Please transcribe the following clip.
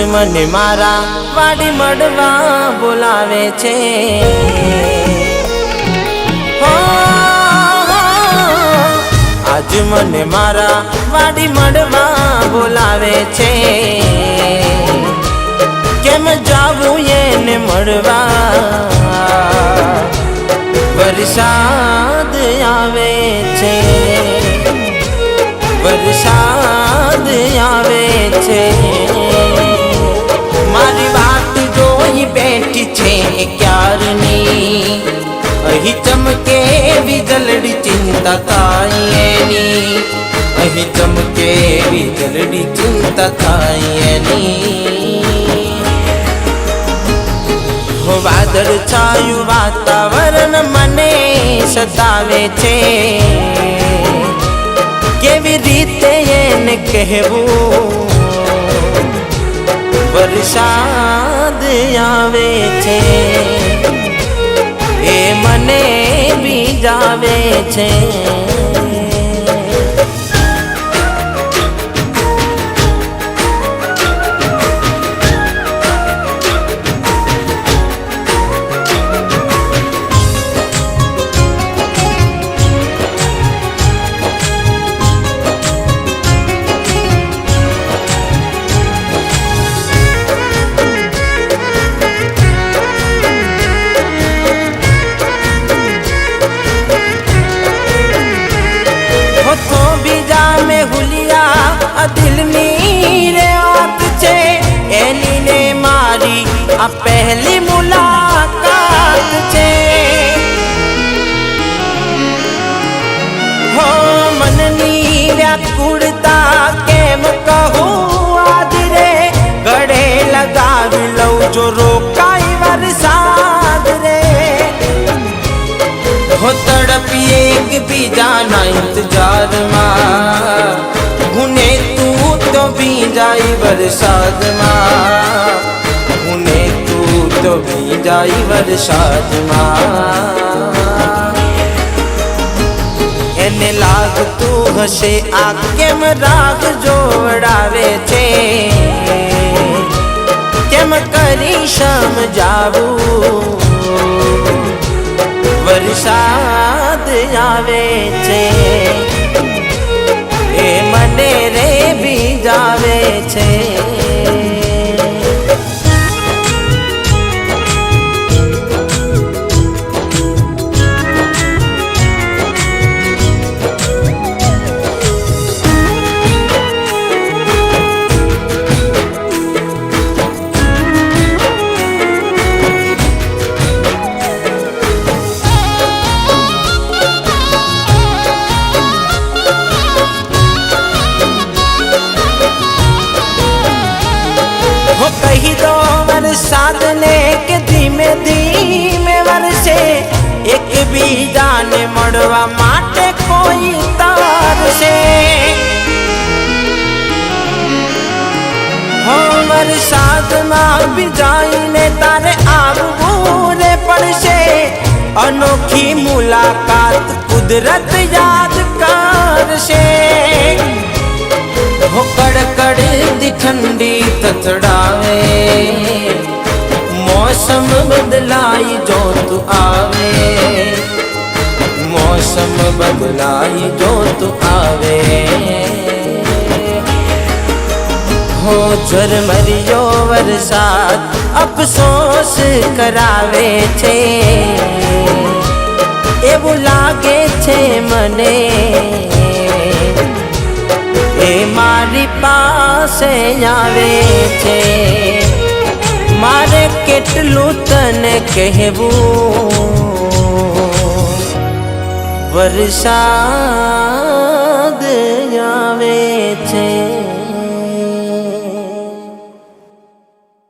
મને મારા વાડી મળવા બોલાવે છે। આજ મને મારા વાડી મળવા બોલાવે છે। કેમ જાવું એને મળવા વરસાદ આવે છે, વરસાદ આવે છે। મારી વાત જોઈ બેઠી છે ક્યારની, અહીં ચમકે વીજળી ચિંતા થાય એની, અહીં ચમકે વીજળી ચિંતા થાય એની। વાદળ છાયું વાતાવરણ મને સતાવે છે, કેવી રીતે એને કહેવું વરસાદ આવે છે, એ મને બીજાવે છે। દિલની રે વાત છે એની ને મારી આ પહેલી મુલાકાત છે। હો મનની વ્યાકુળતા કેમ કહું આજ રે, ગળે લગાવી લઉં જો રોકાઈ વરસાદ રે। હો તડપીએ એક બીજાના ઇંતજારમાં, હુને તું તો ભીંજાઈ વરસાદમાં, હુને તું તો ભીંજાઈ વરસાદમાં। એને લાગતું હશે આ કેમ રાગ જોવડાવે છે, કેમ કરી સમજાવું વરસાદ આવે છે, એ મને રે બીજાવે છે। कही दो वरसाद ने के धीमे धीमे वरसे, एक बीजाने मड़वा माटे कोई तारसे। हो वरसाद में बीजाईने तारे आवવું रे पड़से, अनोखी मुलाकात कुदरत याद करसे। हो कड़कड़ दी ठंडी ततड़ावे, मौसम बदलाई जो तू आवे, मौसम बदलाई जो तू आवे। हो झरमरियो वरसाद अफसोस करावे छे, એવું લાગે છે મને એ મારી પાસે આવે છે। મારે કેટલું તને કહેવું વરસાદ